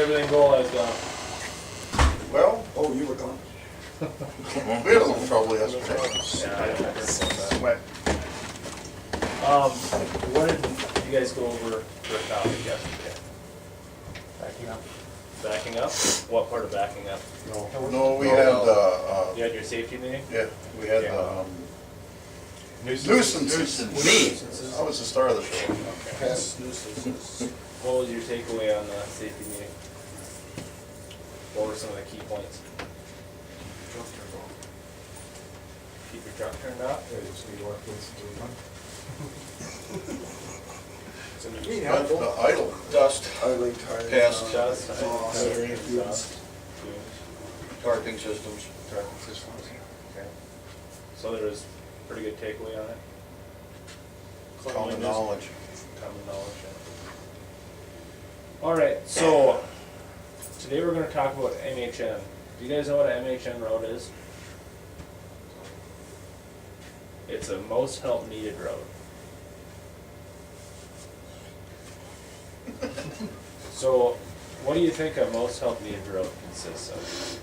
How'd everything go last gone? Well, Oh, you were gone. we had a little trouble yesterday. Yeah, I don't remember that. Wet. What did you guys go over for a topic yesterday? Backing up. Backing up? What part of backing up? No, we had, You had your safety meeting? yeah, we had, nuisances. Nuisances. That was the start of the show. Okay. Past nuisances. What was your takeaway on the safety meeting? What were some of the key points? Keep your truck turned off? But the idle dust, Idling tires. Past Dust, exhaust, battery, fumes. dust, fumes. tarping systems. Okay. So there was pretty good takeaway on it? Common knowledge. Common knowledge, yeah. All right, so today we're gonna talk about MHN. Do you guys know what an MHN road is? It's a most help needed road. So, what do you think a most help needed road consists of?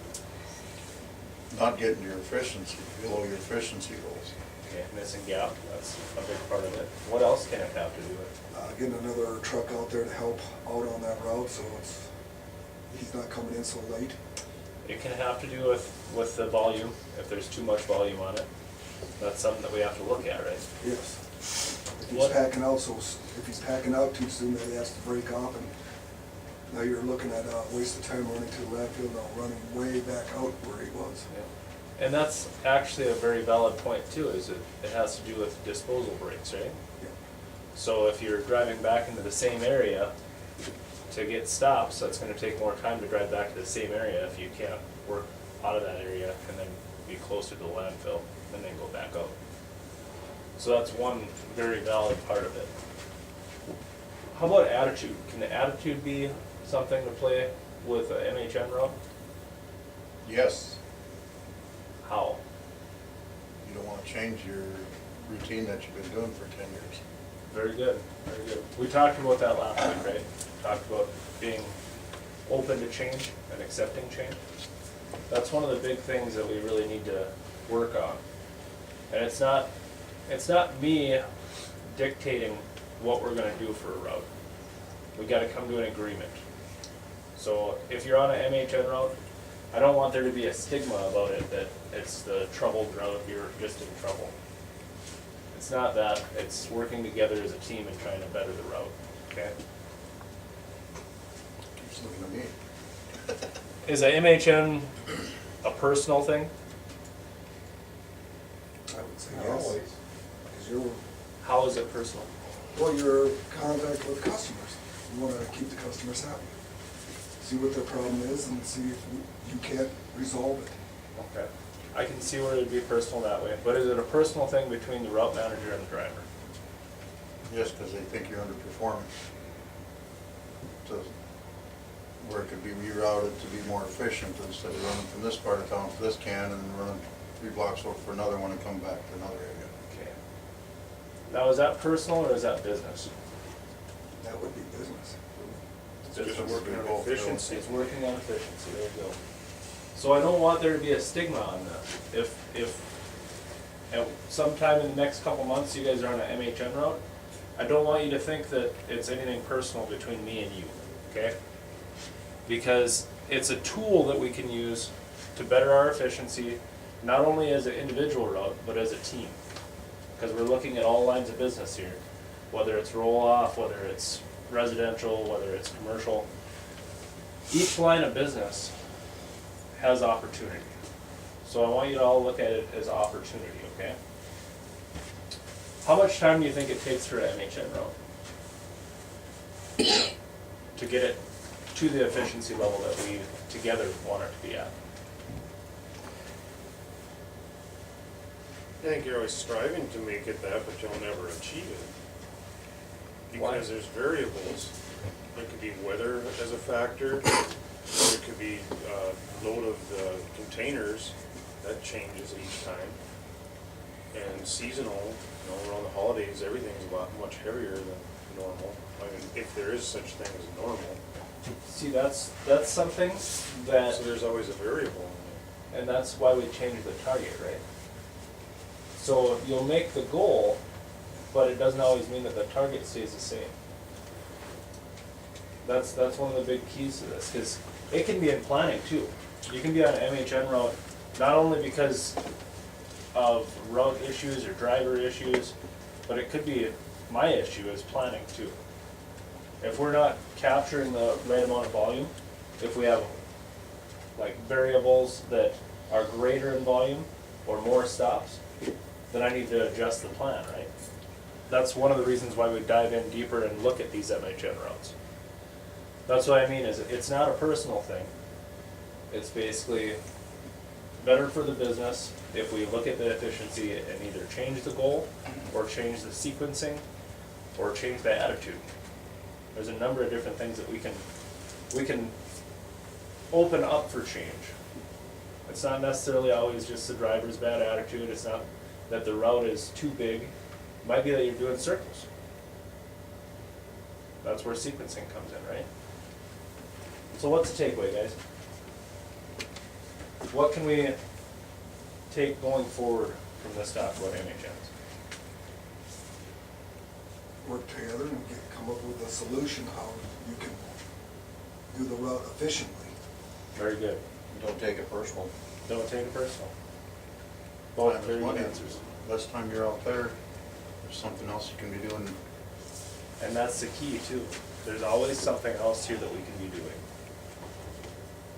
Not getting your efficiency, below your efficiency goals. Okay, missing gap, that's a big part of it. What else can it have to do with? Getting another truck out there to help out on that route, so he's not coming in so late. It can have to do with the volume, if there's too much volume on it. That's something that we have to look at, right? Yes. If he's What- packing out, if he's packing out too soon, then he has to break off, and now you're looking at a waste of time running to the landfill, now running way back out where he was. Yeah. And that's actually a very valid point too, is it has to do with disposal brakes, right? Yeah. So if you're driving back into the same area to get stops, that's gonna take more time to drive back to the same area if you can't work out of that area and then be closer to the landfill and then go back out. So that's one very valid part of it. How about attitude? Can the attitude be something to play with a MHN road? Yes, How? you don't wanna change your routine that you've been doing for 10 years. Very good, very good. We talked about that last week, right? Talked about being open to change and accepting change. That's one of the big things that we really need to work on. And it's not me dictating what we're gonna do for a route. We gotta come to an agreement. So if you're on a MHN route, I don't want there to be a stigma about it, that it's the troubled route, you're just in trouble. It's not that, it's working together as a team and trying to better the route, okay? Keeps looking at me. Is a MHN a personal thing? I would say yes. Because you're, How is it personal? well, you're in contact with customers. You wanna keep the customers happy. See what their problem is and see if you can't resolve it. Okay. I can see where it'd be personal that way, but is it a personal thing between the route manager and the driver? Yes, because they think you're underperforming. So, where it could be rerouted to be more efficient, instead of running from this part of town to this can and then running 3 blocks over for another one and come back to another area. Okay. Now, is that personal or is that business? That would be business. It's just Business. working on efficiency. It's working on efficiency, there you go. So I don't want there to be a stigma on this. If at sometime in the next couple months you guys are on an MHN route, I don't want you to think that it's anything personal between me and you, okay? Because it's a tool that we can use to better our efficiency, not only as an individual route, but as a team. Because we're looking at all lines of business here, whether it's roll-off, whether it's residential, whether it's commercial. Each line of business has opportunity. So I want you to all look at it as opportunity, okay? How much time do you think it takes for an MHN road? To get it to the efficiency level that we together want it to be at? I think you're always striving to make it that, but you'll never achieve it. Why? Because there's variables. It could be weather as a factor, it could be load of the containers, that changes each time. And seasonal, around the holidays, everything's a lot much heavier than normal. I mean, if there is such thing as normal. See, that's something that, So there's always a variable in and that's why we changed the target, right? So you'll make the goal, but it doesn't always mean that the target stays the same. That's one of the big keys to this, because it can be in planning too. You can be on an MHN route, not only because of route issues or driver issues, but it could be, my issue is planning too. If we're not capturing the right amount of volume, if we have like variables that are greater in volume or more stops, then I need to adjust the plan, right? That's one of the reasons why we dive in deeper and look at these MHN routes. That's what I mean, is it's not a personal thing. It's basically better for the business if we look at the efficiency and either change the goal or change the sequencing or change the attitude. There's a number of different things that we can open up for change. It's not necessarily always just the driver's bad attitude, it's not that the route is too big, it might be that you're doing circles. That's where sequencing comes in, right? So what's the takeaway, guys? What can we take going forward from this talk about MHNs? Work together and come up with a solution how you can do the route efficiently. Very good. Don't take it personal. Don't take it personal. Time Both is very good money. answers. Less time you're out there, there's something else you can be doing. And that's the key too. There's always something else here that we can be doing.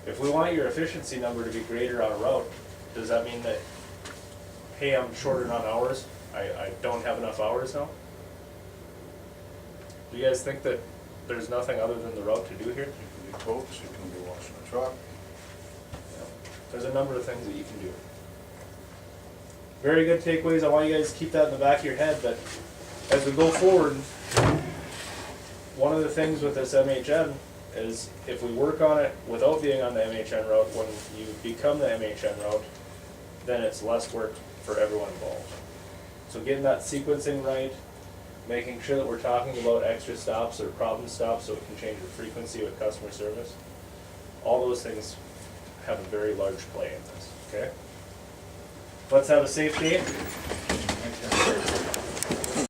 If we want your efficiency number to be greater on a route, does that mean that, hey, I'm shorter on hours? I don't have enough hours now? Do you guys think that there's nothing other than the route to do here? You can be coach, you can be washing a truck. Yeah. There's a number of things that you can do. Very good takeaways. I want you guys to keep that in the back of your head, but as we go forward, one of the things with this MHN is if we work on it without being on the MHN route, when you become the MHN route, then it's less work for everyone involved. So getting that sequencing right, making sure that we're talking about extra stops or problem stops so it can change the frequency with customer service. All those things have a very large play in this, okay? Let's have a safe day.